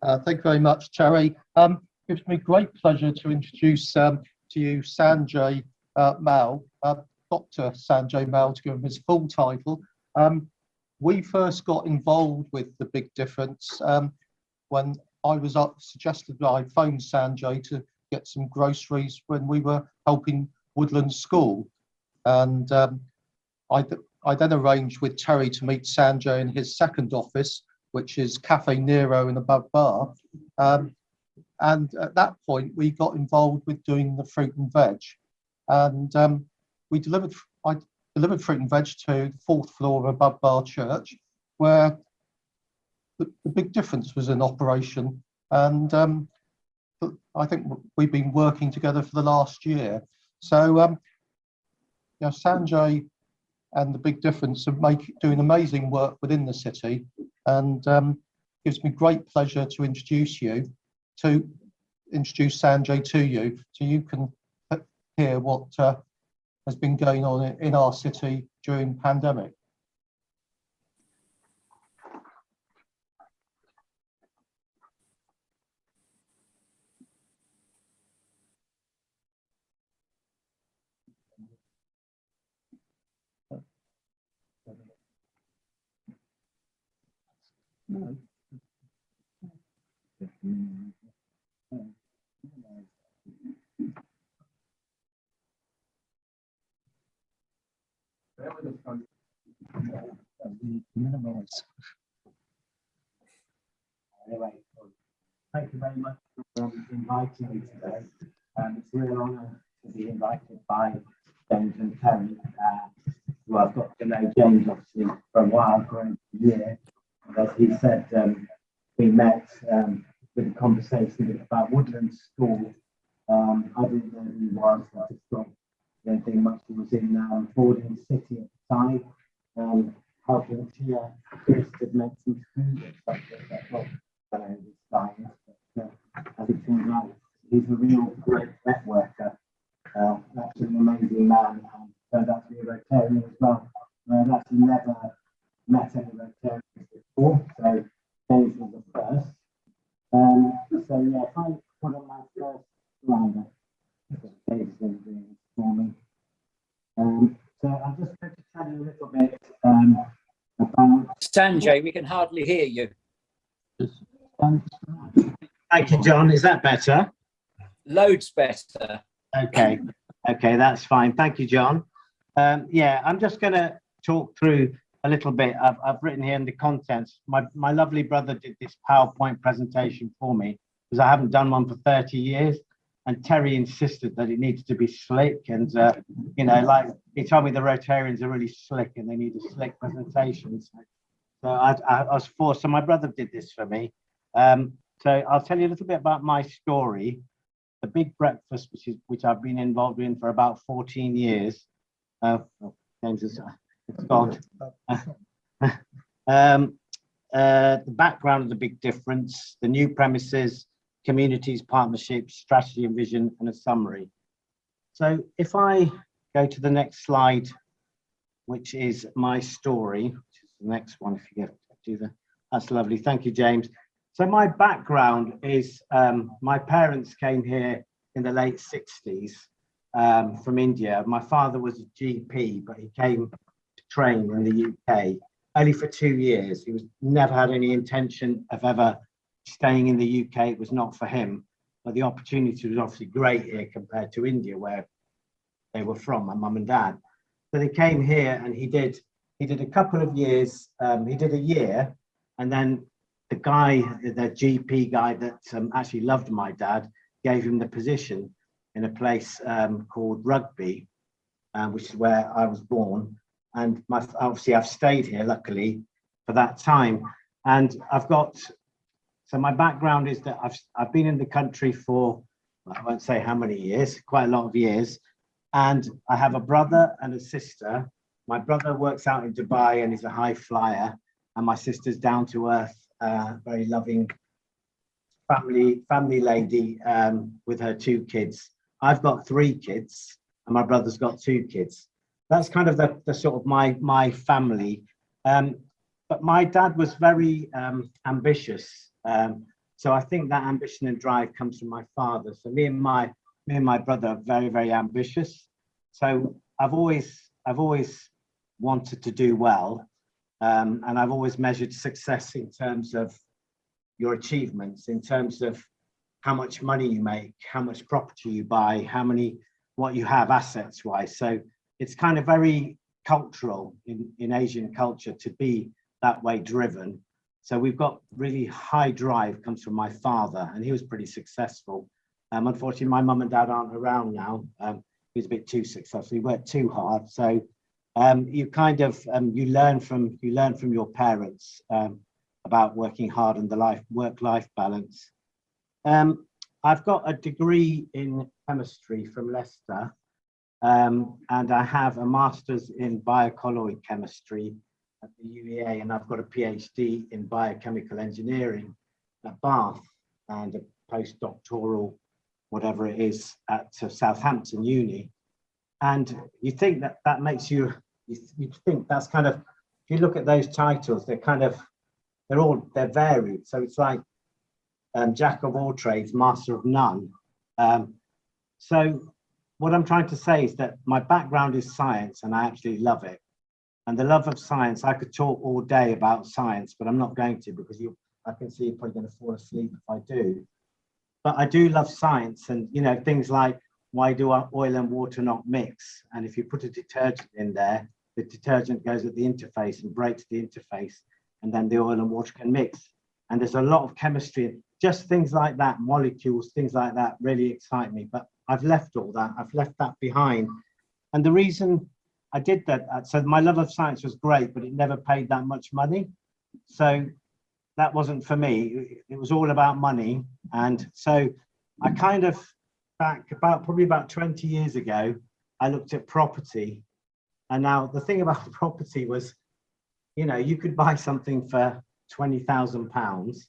Thank you very much, Terry. Gives me great pleasure to introduce to you Sanjay Mal, Dr. Sanjay Mal, to give him his full title. We first got involved with the Big Difference when I was suggested that I phoned Sanjay to get some groceries when we were helping Woodland School. And I then arranged with Terry to meet Sanjay in his second office, which is Cafe Nero in Above Bar. And at that point, we got involved with doing the fruit and veg. And I delivered fruit and veg to the fourth floor of Above Bar Church, where the Big Difference was in operation. And I think we've been working together for the last year. So, Sanjay and the Big Difference are doing amazing work within the city, and gives me great pleasure to introduce Sanjay to you, so you can hear what has been going on in our city during the pandemic. Anyway, thank you very much for inviting me today. It's a real honour to be invited by James and Terry, who I've got to know James obviously for a while, for a year. And as he said, we met with a conversation about Woodland School. I didn't know who he was. I just thought anything much. He was in Boarding City at the time, helping Tia to make some food or something. That's not his style, but as it turns out, he's a real great networker. Actually an amazing man, and turned out to be a Rotarian as well. I've actually never met any Rotarians before, so James was the first. So yeah, if I put on my first slide, James is doing this for me. So I'm just going to tell you a little bit about... Sanjay, we can hardly hear you. Thank you, John. Is that better? Loads better. Okay, that's fine. Thank you, John. Yeah, I'm just going to talk through a little bit. I've written here in the contents. My lovely brother did this PowerPoint presentation for me because I haven't done one for 30 years. And Terry insisted that it needs to be slick. And, like he told me the Rotarians are really slick and they need a slick presentation. So I was forced. So my brother did this for me. So I'll tell you a little bit about my story. The Big Breakfast, which I've been involved in for about 14 years. James is gone. The background of the Big Difference, the new premises, communities, partnerships, strategy and vision, and a summary. So if I go to the next slide, which is my story, which is the next one, if you get to do that. That's lovely. Thank you, James. So my background is my parents came here in the late 60s from India. My father was a GP, but he came to train in the UK only for 2 years. He never had any intention of ever staying in the UK. It was not for him, but the opportunity was obviously great here compared to India, where they were from, my mum and dad. So they came here, and he did a couple of years. He did a year, and then the GP guy that actually loved my dad gave him the position in a place called Rugby, which is where I was born. And obviously I've stayed here, luckily, for that time. And so my background is that I've been in the country for, I won't say how many years, quite a lot of years. And I have a brother and a sister. My brother works out in Dubai and is a high flyer. And my sister's down to earth, very loving family lady with her 2 kids. I've got 3 kids and my brother's got 2 kids. That's kind of the sort of my family. But my dad was very ambitious. So I think that ambition and drive comes from my father. So me and my brother are very, very ambitious. So I've always wanted to do well. And I've always measured success in terms of your achievements, in terms of how much money you make, how much property you buy, what you have assets wise. So it's kind of very cultural in Asian culture to be that way driven. So we've got really high drive comes from my father, and he was pretty successful. Unfortunately, my mum and dad aren't around now. He was a bit too successful. He worked too hard. So you kind of you learn from your parents about working hard and the work-life balance. I've got a degree in chemistry from Leicester, and I have a master's in biocolloid chemistry at the UEA, and I've got a PhD in biochemical engineering at Bath, and a postdoctoral, whatever it is, at Southampton Uni. And you think that makes you think that's kind of, if you look at those titles, they're varied. So it's like jack of all trades, master of none. So what I'm trying to say is that my background is science, and I absolutely love it. And the love of science, I could talk all day about science, but I'm not going to, because I can see you're probably going to fall asleep if I do. But I do love science, and things like, why do oil and water not mix? And if you put a detergent in there, the detergent goes at the interface and breaks the interface, and then the oil and water can mix. And there's a lot of chemistry, just things like that, molecules, things like that really excite me. But I've left all that. I've left that behind. And the reason I did that, so my love of science was great, but it never paid that much money. So that wasn't for me. It was all about money. And so I kind of, probably about 20 years ago, I looked at property. And now the thing about property was, you could buy something for £20,000,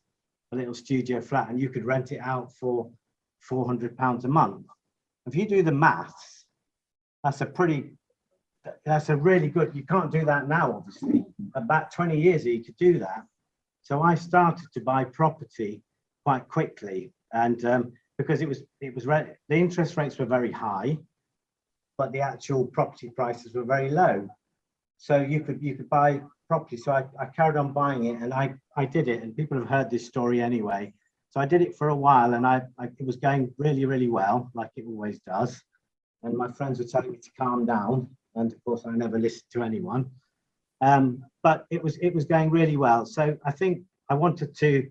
a little studio flat, and you could rent it out for £400 a month. If you do the maths, that's a really good, you can't do that now, obviously. About 20 years ago, you could do that. So I started to buy property quite quickly, and because the interest rates were very high, but the actual property prices were very low. So you could buy property. So I carried on buying it, and I did it, and people have heard this story anyway. So I did it for a while, and it was going really, really well, like it always does. And my friends were telling me to calm down, and of course I never listened to anyone. But it was going really well. So I think I wanted to,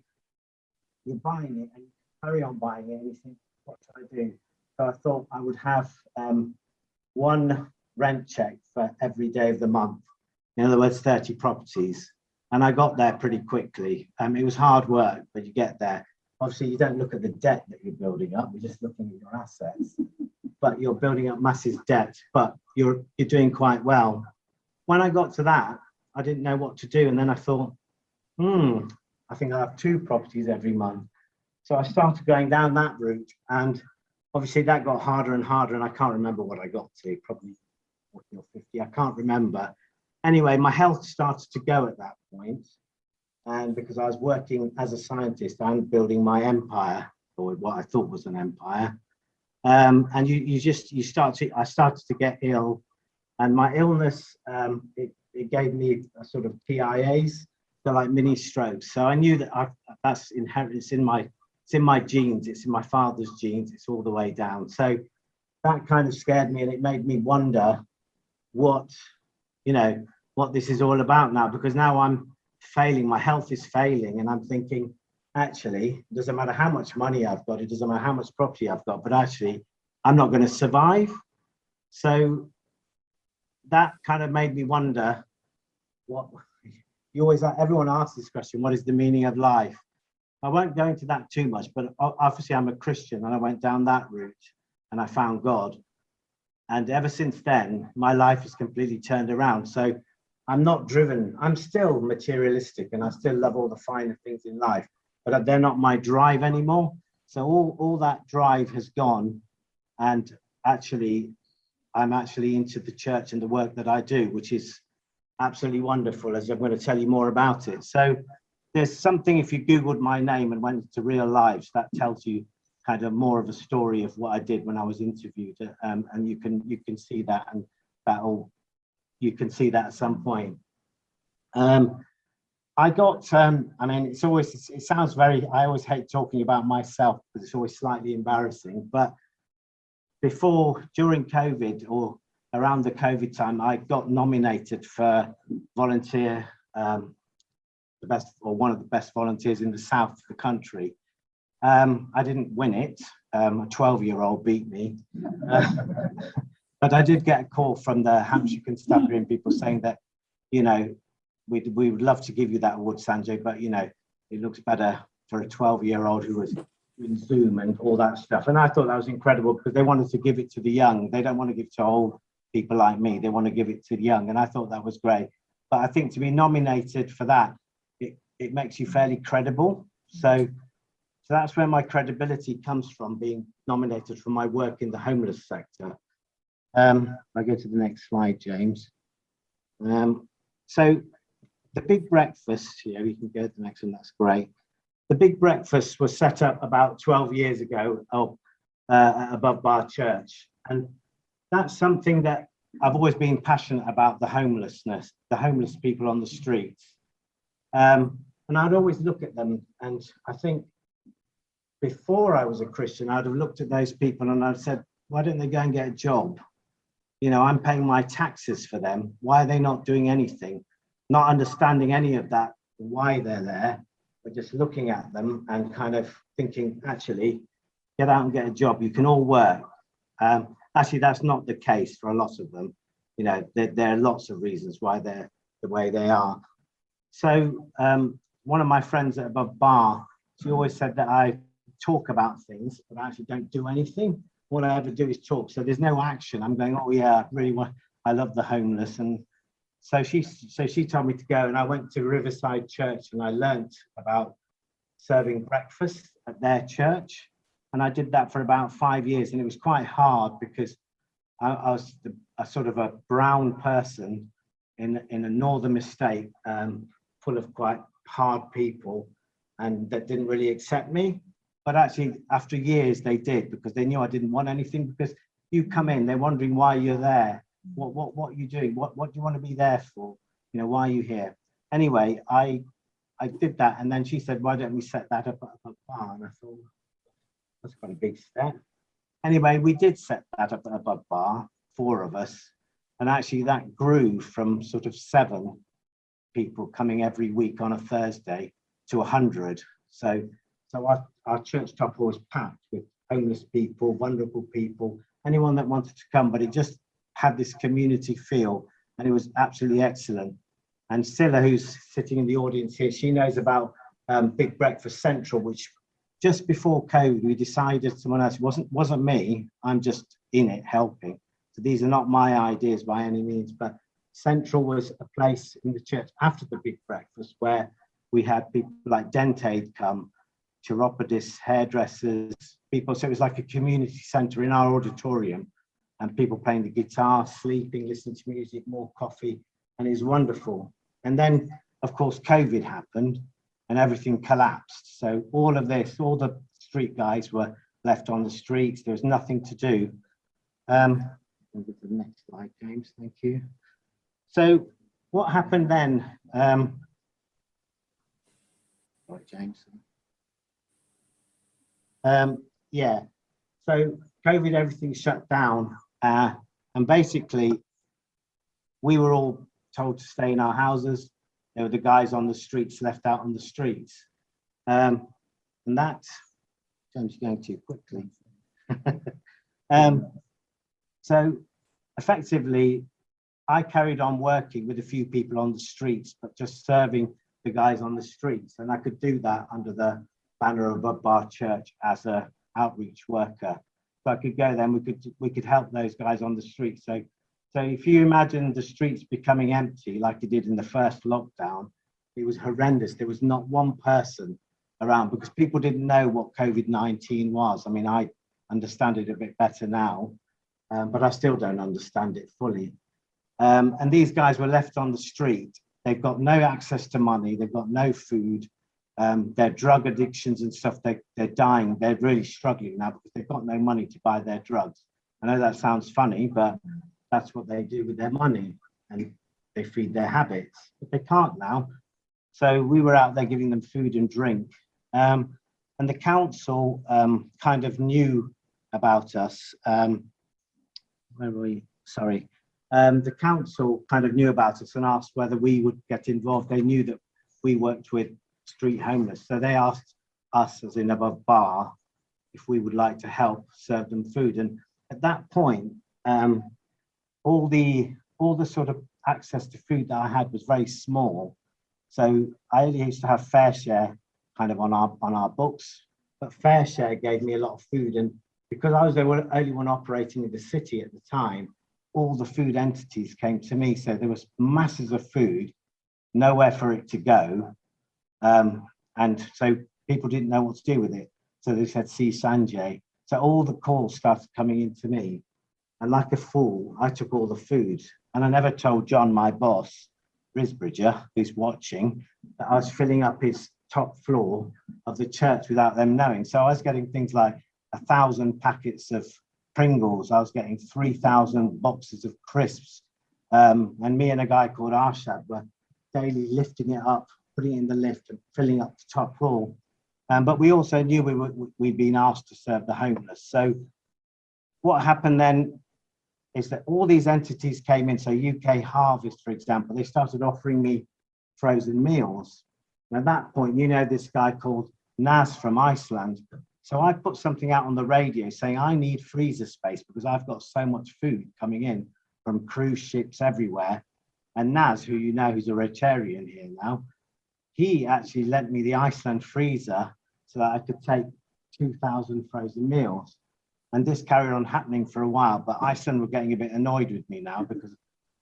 you're buying it and you carry on buying it, and you think, what should I do? So I thought I would have one rent check for every day of the month. In other words, 30 properties. And I got there pretty quickly. It was hard work, but you get there. Obviously, you don't look at the debt that you're building up. You're just looking at your assets. But you're building up massive debt, but you're doing quite well. When I got to that, I didn't know what to do. And then I thought, I think I'll have 2 properties every month. So I started going down that route. And obviously that got harder and harder. And I can't remember what I got to, probably 40 or 50. I can't remember. Anyway, my health started to go at that point. And because I was working as a scientist and building my empire, or what I thought was an empire. And I started to get ill, and my illness, it gave me a sort of TIAs, so like mini strokes. So I knew that that's inherent. It's in my genes. It's in my father's genes. It's all the way down. So that kind of scared me, and it made me wonder what this is all about now, because now I'm failing. My health is failing, and I'm thinking, actually, it doesn't matter how much money I've got, it doesn't matter how much property I've got, but actually I'm not going to survive. So that kind of made me wonder, everyone asks this question, what is the meaning of life? I won't go into that too much, but obviously I'm a Christian, and I went down that route and I found God. And ever since then, my life has completely turned around. So I'm not driven. I'm still materialistic, and I still love all the finer things in life, but they're not my drive anymore. So all that drive has gone, and actually, I'm actually into the church and the work that I do, which is absolutely wonderful, as I'm going to tell you more about it. So there's something, if you Googled my name and went to real lives, that tells you kind of more of a story of what I did when I was interviewed. And you can see that, and you can see that at some point. I got, I mean, it sounds very, I always hate talking about myself because it's always slightly embarrassing, but during COVID or around the COVID time, I got nominated for volunteer, the best, or one of the best volunteers in the south of the country. I didn't win it. A 12-year-old beat me. But I did get a call from the Hampshire Constabulary and people saying that, you know, we would love to give you that award, Sanjay, but, you know, it looks better for a 12-year-old who was in Zoom and all that stuff. And I thought that was incredible because they wanted to give it to the young. They don't want to give it to old people like me. They want to give it to the young. And I thought that was great. But I think to be nominated for that, it makes you fairly credible. So that's where my credibility comes from, being nominated for my work in the homeless sector. I go to the next slide, James. So the Big Breakfast, yeah, we can go to the next one, that's great. The Big Breakfast was set up about 12 years ago above Bar Church. And that's something that I've always been passionate about, the homelessness, the homeless people on the streets. And I'd always look at them, and I think before I was a Christian, I'd have looked at those people and I'd said, why don't they go and get a job? You know, I'm paying my taxes for them. Why are they not doing anything? Not understanding any of that, why they're there, but just looking at them and kind of thinking, actually, get out and get a job. You can all work. Actually, that's not the case for a lot of them. You know, there are lots of reasons why they're the way they are. So one of my friends at Above Bar, she always said that I talk about things, but I actually don't do anything. All I ever do is talk. So there's no action. I'm going, oh yeah, I love the homeless. And so she told me to go, and I went to Riverside Church and I learnt about serving breakfast at their church. And I did that for about 5 years, and it was quite hard because I was a sort of a brown person in a northern estate, full of quite hard people, and that didn't really accept me. But actually, after years, they did, because they knew I didn't want anything. Because you come in, they're wondering why you're there. What are you doing? What do you want to be there for? You know, why are you here? Anyway, I did that, and then she said, why don't we set that up at a bar? And I thought, that's quite a big step. Anyway, we did set that up at Above Bar, 4 of us, and actually that grew from sort of 7 people coming every week on a Thursday to 100. So our church top was packed with homeless people, vulnerable people, anyone that wanted to come, but it just had this community feel, and it was absolutely excellent. And Scylla, who's sitting in the audience here, she knows about Big Breakfast Central, which just before COVID, we decided, someone else, wasn't me, I'm just in it helping. So these are not my ideas by any means, but Central was a place in the church after the Big Breakfast where we had people like Dentaid come, chiropodists, hairdressers, people. So it was like a community centre in our auditorium, and people playing the guitar, sleeping, listening to music, more coffee, and it was wonderful. And then, of course, COVID happened and everything collapsed. So all of this, all the street guys were left on the streets. There was nothing to do. I'll go to the next slide, James, thank you. So what happened then? Right, James. Yeah, so COVID, everything shut down. And basically, we were all told to stay in our houses. There were the guys on the streets left out on the streets. And that, James, going too quickly. So effectively, I carried on working with a few people on the streets, but just serving the guys on the streets. And I could do that under the banner of Above Bar Church as a outreach worker. So I could go there and we could help those guys on the street. So if you imagine the streets becoming empty like it did in the first lockdown, it was horrendous. There was not one person around because people didn't know what COVID-19 was. I mean, I understand it a bit better now, but I still don't understand it fully. And these guys were left on the street. They've got no access to money. They've got no food. their drug addictions and stuff, they're dying. They're really struggling now because they've got no money to buy their drugs. I know that sounds funny, but that's what they do with their money, and they feed their habits, but they can't now. So we were out there giving them food and drink. And the council kind of knew about us. Where were we? Sorry. The council kind of knew about us and asked whether we would get involved. They knew that we worked with street homeless. So they asked us, as in Above Bar, if we would like to help serve them food. And at that point, all the sort of access to food that I had was very small. So I only used to have FareShare kind of on our books, but FareShare gave me a lot of food. And because I was the only one operating in the city at the time, all the food entities came to me. So there was masses of food, nowhere for it to go. And so people didn't know what to do with it. So they said, see Sanjay. So all the calls started coming into me. And like a fool, I took all the food. And I never told John, my boss, Risbridger, who's watching, that I was filling up his top floor of the church without them knowing. So I was getting things like 1,000 packets of Pringles. I was getting 3,000 boxes of crisps. And me and a guy called Arshad were daily lifting it up, putting it in the lift and filling up the top hall. But we also knew we'd been asked to serve the homeless. So what happened then is that all these entities came in. So UK Harvest, for example, they started offering me frozen meals. And at that point, you know, this guy called Naz from Iceland. So I put something out on the radio saying I need freezer space because I've got so much food coming in from cruise ships everywhere. And Naz, who you know, who's a Rotarian here now, he actually lent me the Iceland freezer so that I could take 2,000 frozen meals. And this carried on happening for a while, but Iceland were getting a bit annoyed with me now because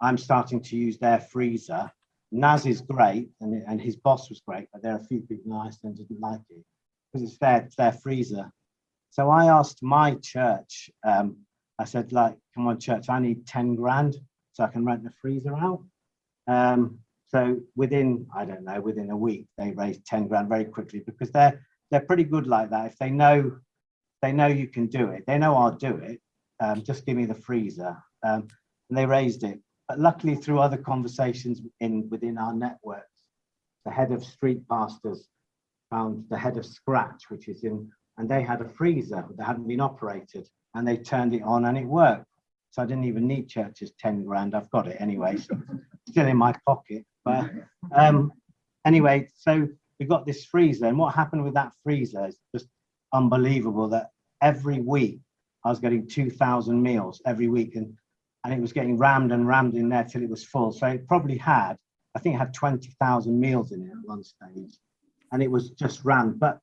I'm starting to use their freezer. Naz is great, and his boss was great, but there are a few people in Iceland who didn't like it because it's their freezer. So I asked my church, I said, like, come on, church, I need 10 grand so I can rent the freezer out. So within, I don't know, within a week, they raised 10 grand very quickly because they're pretty good like that. If they know you can do it, they know I'll do it. Just give me the freezer. And they raised it. But luckily, through other conversations within our networks, the head of Street Pastors found the head of Scratch, which is in, and they had a freezer that hadn't been operated, and they turned it on and it worked. So I didn't even need church's 10 grand. I've got it anyway, so still in my pocket. But anyway, so we got this freezer, and what happened with that freezer is just unbelievable. That every week I was getting 2,000 meals every week, and it was getting rammed and rammed in there till it was full. So it probably had, I think it had 20,000 meals in it at one stage, and it was just rammed. But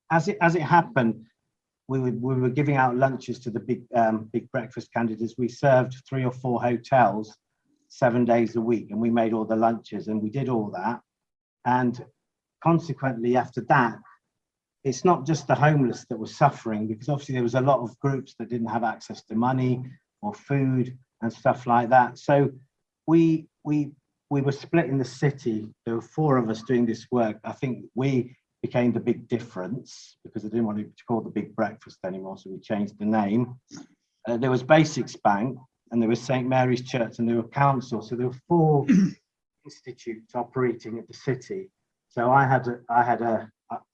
as it happened, we were giving out lunches to the big breakfast candidates. We served 3 or 4 hotels 7 days a week, and we made all the lunches, and we did all that. And consequently, after that, it's not just the homeless that were suffering, because obviously there was a lot of groups that didn't have access to money or food and stuff like that. So we were split in the city. There were 4 of us doing this work. I think we became the Big Difference because I didn't want it to call the Big Breakfast anymore, so we changed the name. There was Basics Bank, and there was St Mary's Church, and there were council. So there were 4 institutes operating at the city. So I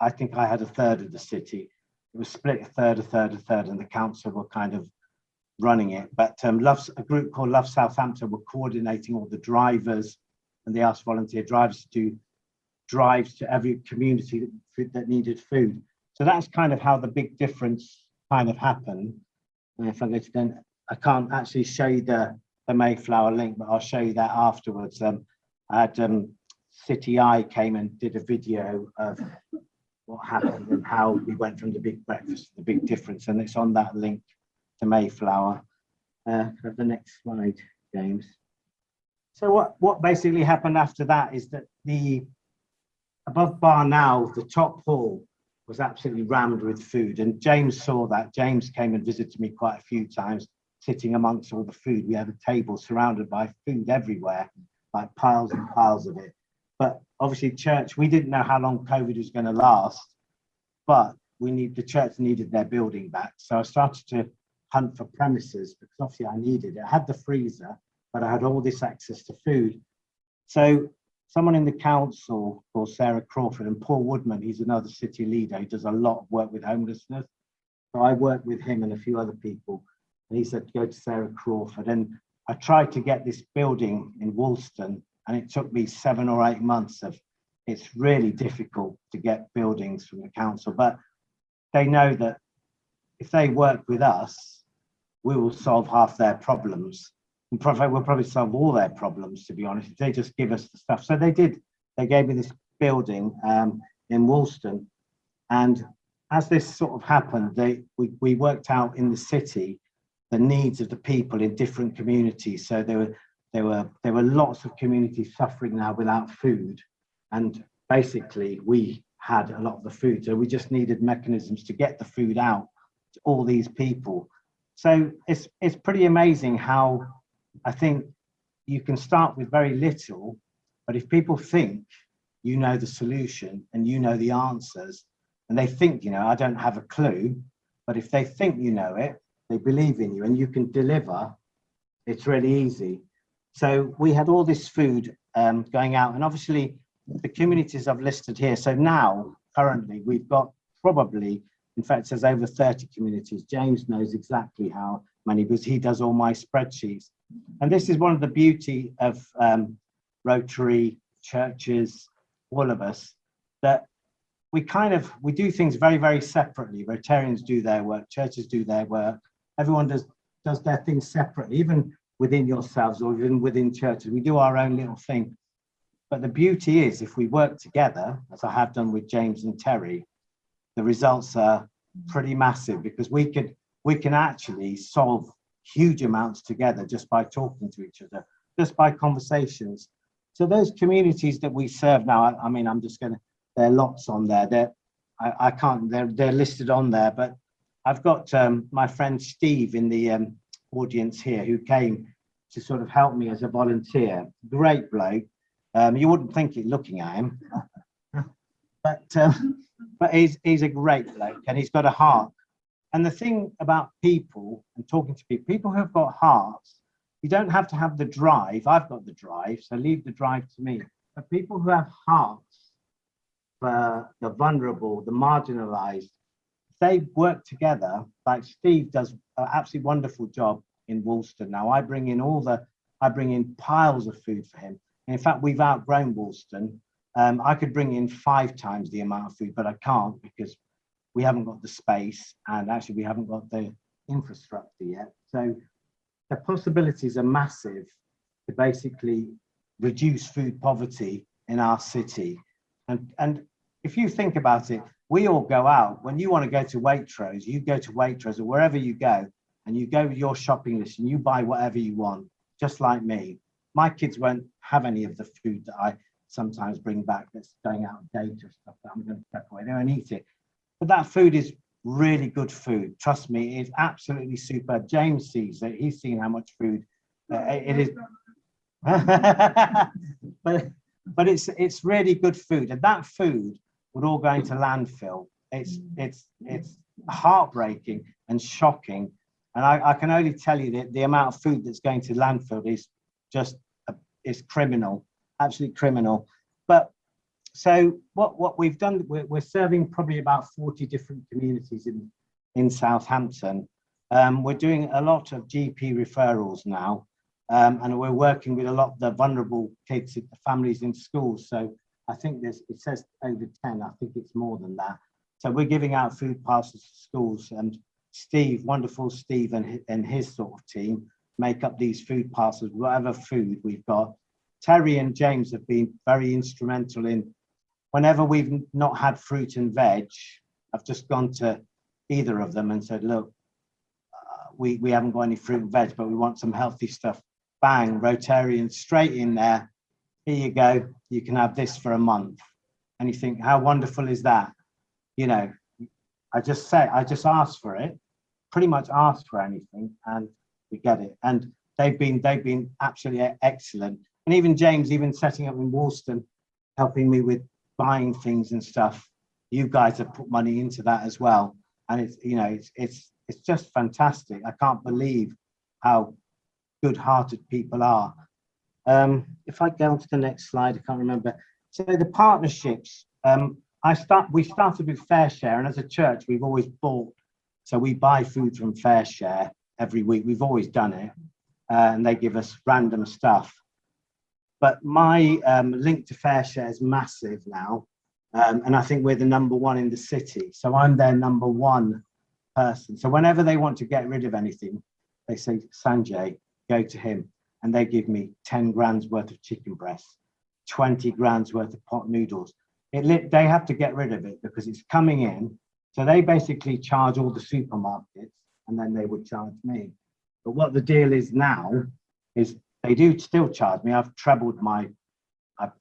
think I had a third of the city. It was split a third, and the council were kind of running it. But a group called Love Southampton were coordinating all the drivers, and they asked volunteer drivers to do drives to every community that needed food. So that's kind of how the Big Difference kind of happened. And if I go to then, I can't actually show you the Mayflower link, but I'll show you that afterwards. I had City Eye came and did a video of what happened and how we went from the Big Breakfast to the Big Difference, and it's on that link to Mayflower. Can I have the next slide, James? So what basically happened after that is that the Above Bar now, the top hall was absolutely rammed with food, and James saw that. James came and visited me quite a few times, sitting amongst all the food. We had a table surrounded by food everywhere, like piles and piles of it. But obviously church, we didn't know how long COVID was going to last, but the church needed their building back. So I started to hunt for premises because obviously I needed it. I had the freezer, but I had all this access to food. So someone in the council called Sarah Crawford, and Paul Woodman, he's another city leader, he does a lot of work with homelessness. So I worked with him and a few other people, and he said, go to Sarah Crawford. And I tried to get this building in Woolston, and it took me 7 or 8 months it's really difficult to get buildings from the council, but they know that if they work with us, we will solve half their problems. And we'll probably solve all their problems, to be honest, if they just give us the stuff. So they did. They gave me this building in Woolston. And as this sort of happened, we worked out in the city the needs of the people in different communities. So there were lots of communities suffering now without food. And basically, we had a lot of the food. So we just needed mechanisms to get the food out to all these people. So it's pretty amazing how I think you can start with very little, but if people think you know the solution and you know the answers, and they think, I don't have a clue, but if they think you know it, they believe in you and you can deliver, it's really easy. So we had all this food going out, and obviously the communities I've listed here. So now, currently, we've got probably, in fact, there's over 30 communities. James knows exactly how many because he does all my spreadsheets. And this is one of the beauty of Rotary, churches, all of us, that we do things very, very separately. Rotarians do their work, churches do their work. Everyone does their things separately, even within yourselves or even within churches. We do our own little thing. But the beauty is, if we work together, as I have done with James and Terry, the results are pretty massive because we can actually solve huge amounts together just by talking to each other, just by conversations. So those communities that we serve now, I mean, there are lots on there. They're listed on there, but I've got my friend Steve in the audience here who came to sort of help me as a volunteer. Great bloke. You wouldn't think it looking at him, but he's a great bloke and he's got a heart. And the thing about people and talking to people who have got hearts, you don't have to have the drive. I've got the drive, so leave the drive to me. But people who have hearts for the vulnerable, the marginalized, they work together. Like Steve does an absolutely wonderful job in Woolston. Now I bring in piles of food for him. And in fact, we've outgrown Woolston. I could bring in 5 times the amount of food, but I can't because we haven't got the space and actually we haven't got the infrastructure yet. So the possibilities are massive to basically reduce food poverty in our city. And if you think about it, we all go out. When you want to go to Waitrose, you go to Waitrose or wherever you go, and you go with your shopping list and you buy whatever you want, just like me. My kids won't have any of the food that I sometimes bring back that's going out of date or stuff that I'm going to chuck away. They won't eat it. But that food is really good food. Trust me, it's absolutely superb. James sees it. He's seen how much food it is. but it's really good food. And that food would all go into landfill. It's heartbreaking and shocking. And I can only tell you that the amount of food that's going to landfill is just is criminal, absolutely criminal. But so what we've done, we're serving probably about 40 different communities in Southampton. We're doing a lot of GP referrals now, and we're working with a lot of the vulnerable kids, the families in schools. So I think it says over 10, I think it's more than that. So we're giving out food parcels to schools, and Steve, wonderful Steve and his sort of team make up these food parcels, whatever food we've got. Terry and James have been very instrumental in whenever we've not had fruit and veg, I've just gone to either of them and said, look, we haven't got any fruit and veg, but we want some healthy stuff. Bang, Rotarian straight in there. Here you go. You can have this for a month. And you think, how wonderful is that? You know, I just ask for it, pretty much ask for anything, and we get it. And they've been absolutely excellent. And even James, even setting up in Woolston, helping me with buying things and stuff. You guys have put money into that as well, and it's, you know, it's just fantastic. I can't believe how good-hearted people are. If I go on to the next slide, I can't remember. So the partnerships, we started with FareShare, and as a church, we've always bought. So we buy food from FareShare every week. We've always done it, and they give us random stuff. But my link to FareShare is massive now, and I think we're the #1 in the city. So I'm their #1 person. So whenever they want to get rid of anything, they say, Sanjay, go to him, and they give me 10 grand's worth of chicken breasts, 20 grand's worth of pot noodles. They have to get rid of it because it's coming in. So they basically charge all the supermarkets, and then they would charge me. But what the deal is now is they do still charge me. I've trebled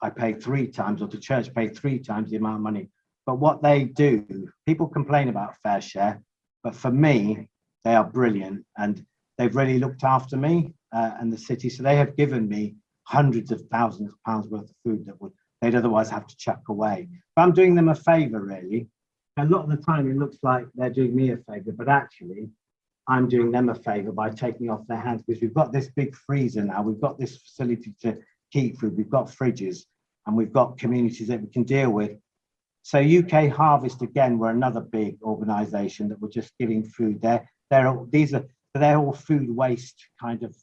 I pay 3 times, or the church paid 3 times the amount of money. But what they do, people complain about FareShare, but for me, they are brilliant, and they've really looked after me and the city. So they have given me hundreds of thousands of pounds worth of food that they'd otherwise have to chuck away. But I'm doing them a favor, really. A lot of the time it looks like they're doing me a favor, but actually I'm doing them a favor by taking off their hands, because we've got this big freezer now. We've got this facility to keep food. We've got fridges, and we've got communities that we can deal with. So UK Harvest, again, we're another big organization that we're just giving food. They're all food waste kind of.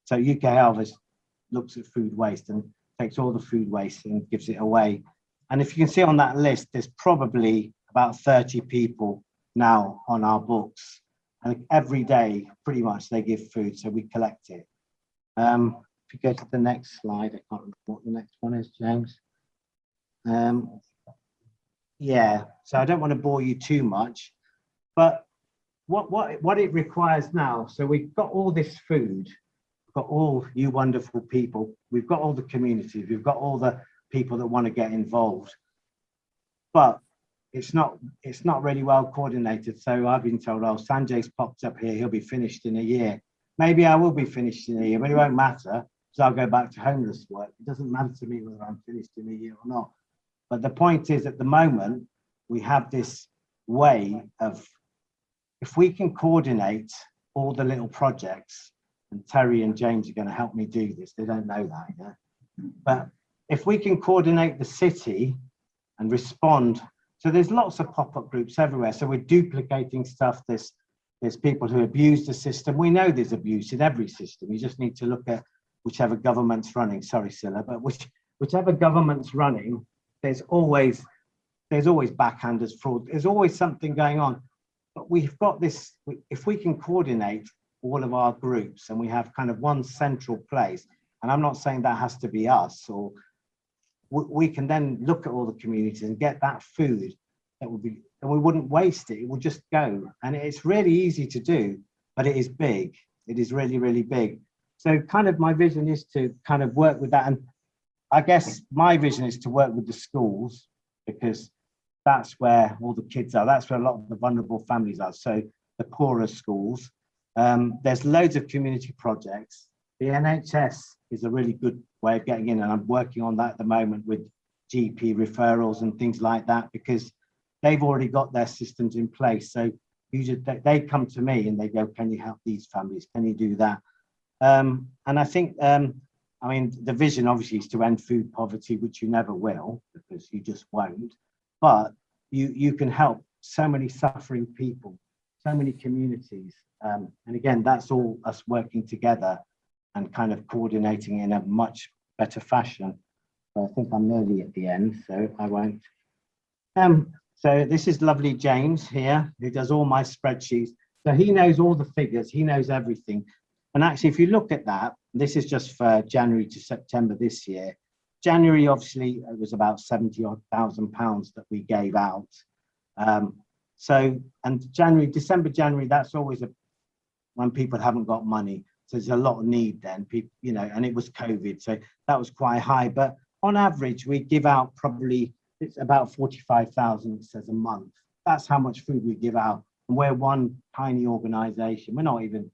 So UK Harvest looks at food waste and takes all the food waste and gives it away. And if you can see on that list, there's probably about 30 people now on our books. And every day, pretty much, they give food, so we collect it. If you go to the next slide, I can't remember what the next one is, James. Yeah, so I don't want to bore you too much, but what it requires now, so we've got all this food, we've got all you wonderful people, we've got all the communities, we've got all the people that want to get involved, but it's not really well coordinated. So I've been told, oh, Sanjay's popped up here, he'll be finished in a year. Maybe I will be finished in a year, but it won't matter, because I'll go back to homeless work. It doesn't matter to me whether I'm finished in a year or not. But the point is, at the moment, we have this way of, if we can coordinate all the little projects, and Terry and James are going to help me do this, they don't know that yet. But if we can coordinate the city and respond, so there's lots of pop-up groups everywhere. So we're duplicating stuff. There's people who abuse the system. We know there's abuse in every system. You just need to look at whichever government's running. Sorry, Scylla, but whichever government's running, there's always backhanders, fraud. There's always something going on. But we've got this, if we can coordinate all of our groups and we have kind of one central place, and I'm not saying that has to be us, or we can then look at all the communities and get that food that would be, and we wouldn't waste it. It will just go. And it's really easy to do, but it is big. It is really, really big. So kind of my vision is to kind of work with that. And I guess my vision is to work with the schools, because that's where all the kids are. That's where a lot of the vulnerable families are. So the poorer schools. There's loads of community projects. The NHS is a really good way of getting in, and I'm working on that at the moment with GP referrals and things like that, because they've already got their systems in place. So they come to me and they go, can you help these families? Can you do that? And I think, I mean, the vision obviously is to end food poverty, which you never will, because you just won't. But you can help so many suffering people, so many communities. And again, that's all us working together and kind of coordinating in a much better fashion. So I think I'm nearly at the end, so I won't. So this is lovely James here, who does all my spreadsheets. So he knows all the figures, he knows everything. And actually, if you look at that, this is just for January to September this year. January, obviously, it was about 70,000 pounds that we gave out. So, and December, January, that's always when people haven't got money. So there's a lot of need then, people, you know, and it was COVID, so that was quite high. But on average, we give out probably, it's about 45,000, it says, a month. That's how much food we give out. And we're one tiny organization. We're not even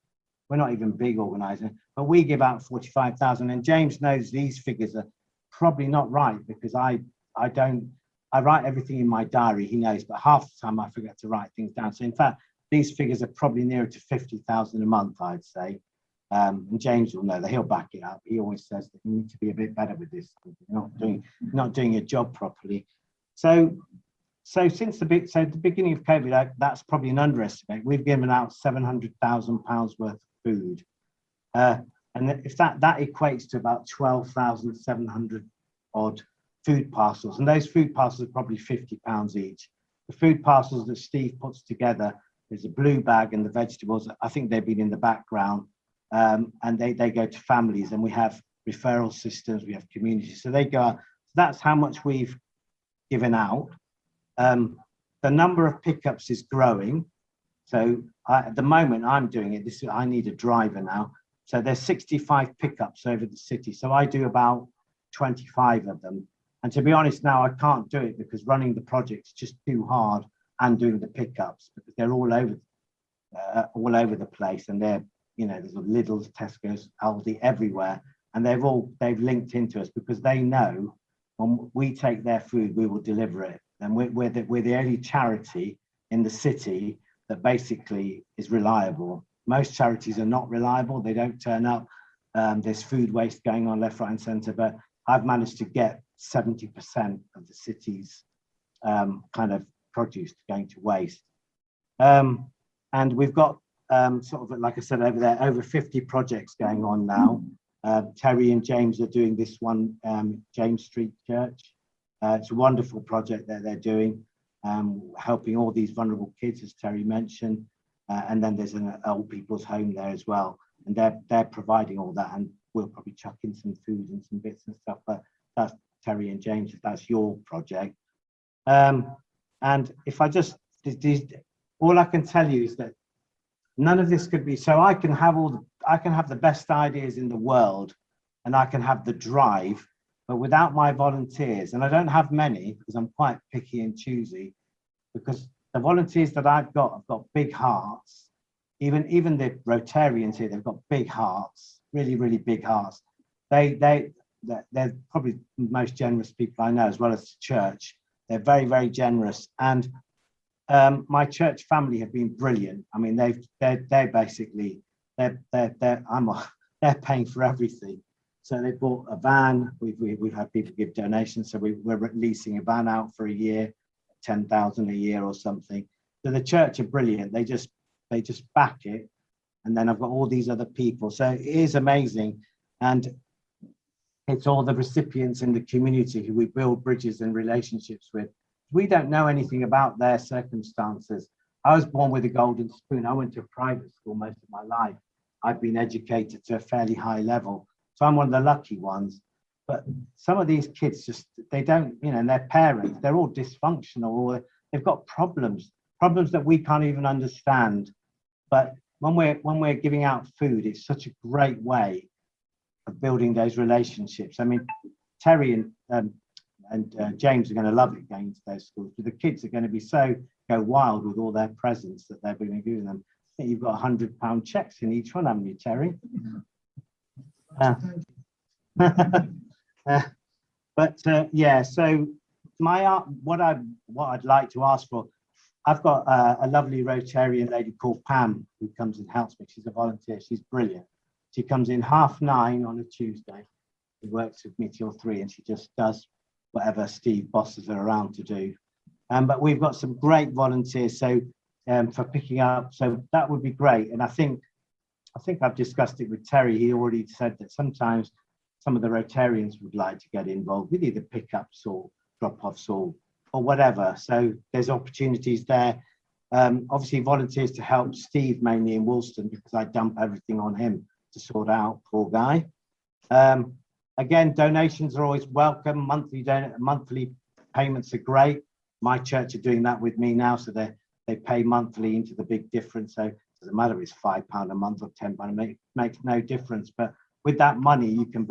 big organization, but we give out 45,000. And James knows these figures are probably not right, because I write everything in my diary, he knows, but half the time I forget to write things down. So in fact, these figures are probably nearer to 50,000 a month, I'd say. And James will know that, he'll back it up. He always says that you need to be a bit better with this. You're not doing your job properly. So since the beginning of COVID, that's probably an underestimate. We've given out £700,000 worth of food. And if that equates to about 12,700 odd food parcels, and those food parcels are probably £50 each. The food parcels that Steve puts together, there's a blue bag and the vegetables, I think they've been in the background, and they go to families, and we have referral systems, we have communities, so they go out. That's how much we've given out. The number of pickups is growing. So at the moment I'm doing it, I need a driver now. So there's 65 pickups over the city. So I do about 25 of them. And to be honest now, I can't do it because running the project's just too hard, and doing the pickups, because they're all over the place, and they're, you know, there's Lidl's, Tesco's, Aldi, everywhere, and they've linked into us because they know when we take their food, we will deliver it. And we're the only charity in the city that basically is reliable. Most charities are not reliable, they don't turn up. There's food waste going on left, right and centre, but I've managed to get 70% of the city's kind of produce going to waste. And we've got sort of, like I said, over there, over 50 projects going on now. Terry and James are doing this one, James Street Church. It's a wonderful project that they're doing, helping all these vulnerable kids, as Terry mentioned. And then there's an old people's home there as well. And they're providing all that, and we'll probably chuck in some food and some bits and stuff, but that's Terry and James, if that's your project. And if I just, all I can tell you is that none of this could be, so I can have the best ideas in the world, and I can have the drive, but without my volunteers, and I don't have many because I'm quite picky and choosy, because the volunteers that I've got big hearts. Even the Rotarians here, they've got big hearts, really, really big hearts. They're probably the most generous people I know, as well as the church. They're very, very generous. And my church family have been brilliant. I mean, they're basically, they're paying for everything. So they bought a van. We've had people give donations. So we're leasing a van out for a year, 10,000 a year or something. So the church are brilliant. They just back it. And then I've got all these other people. So it is amazing. And it's all the recipients in the community who we build bridges and relationships with. We don't know anything about their circumstances. I was born with a golden spoon. I went to a private school most of my life. I've been educated to a fairly high level. So I'm one of the lucky ones. But some of these kids just, they don't, you know, and their parents, they're all dysfunctional, or they've got problems that we can't even understand. But when we're giving out food, it's such a great way of building those relationships. I mean, Terry and James are going to love it going to those schools, but the kids are going to be go wild with all their presents that they're going to give them. I think you've got £100 checks in each one, haven't you, Terry? Yeah, so what I'd like to ask for, I've got a lovely Rotarian lady called Pam who comes and helps me. She's a volunteer. She's brilliant. She comes in 9:30 on a Tuesday. She works with me till 3, and she just does whatever Steve bosses her around to do. But we've got some great volunteers, so for picking up. So that would be great. And I think I've discussed it with Terry. He already said that sometimes some of the Rotarians would like to get involved with either pickups or drop-offs or whatever. So there's opportunities there. Obviously volunteers to help Steve mainly in Woolston, because I dump everything on him to sort out, poor guy. Again, donations are always welcome. Monthly payments are great. My church are doing that with me now, so they pay monthly into the Big Difference. So it doesn't matter if it's £5 a month or £10, it makes no difference. But with that money, you can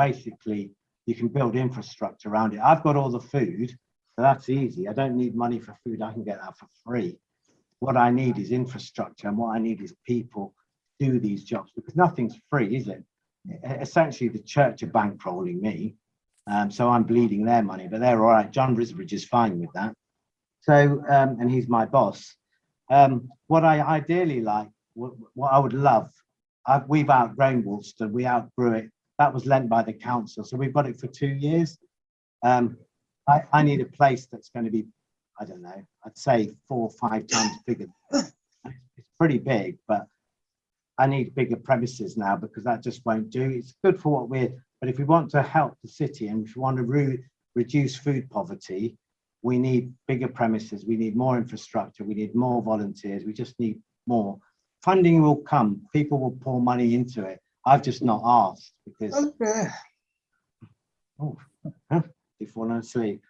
build infrastructure around it. I've got all the food, so that's easy. I don't need money for food. I can get that for free. What I need is infrastructure, and what I need is people to do these jobs, because nothing's free, is it? Essentially, the church are bankrolling me. So I'm bleeding their money, but they're all right. John Risbridge is fine with that. So, and he's my boss. What I ideally like, what I would love, we've outgrown Woolston, we outgrew it. That was lent by the council, so we've got it for 2 years. I need a place that's going to be, I don't know, I'd say 4 or 5 times bigger. It's pretty big, but I need bigger premises now because that just won't do. It's good for what we're, but if we want to help the city and if we want to reduce food poverty, we need bigger premises, we need more infrastructure, we need more volunteers, we just need more. Funding will come, people will pour money into it. I've just not asked because, you've fallen asleep.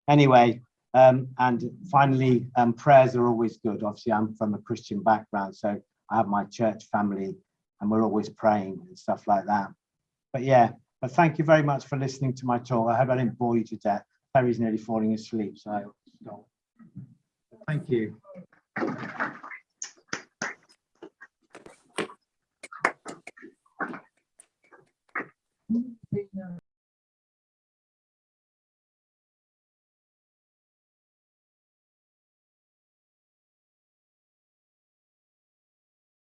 Anyway, and finally, prayers are always good. Obviously, I'm from a Christian background, so I have my church family and we're always praying and stuff like that. But yeah, but thank you very much for listening to my talk. I hope I didn't bore you to death. Terry's nearly falling asleep, so I'll stop. Thank you.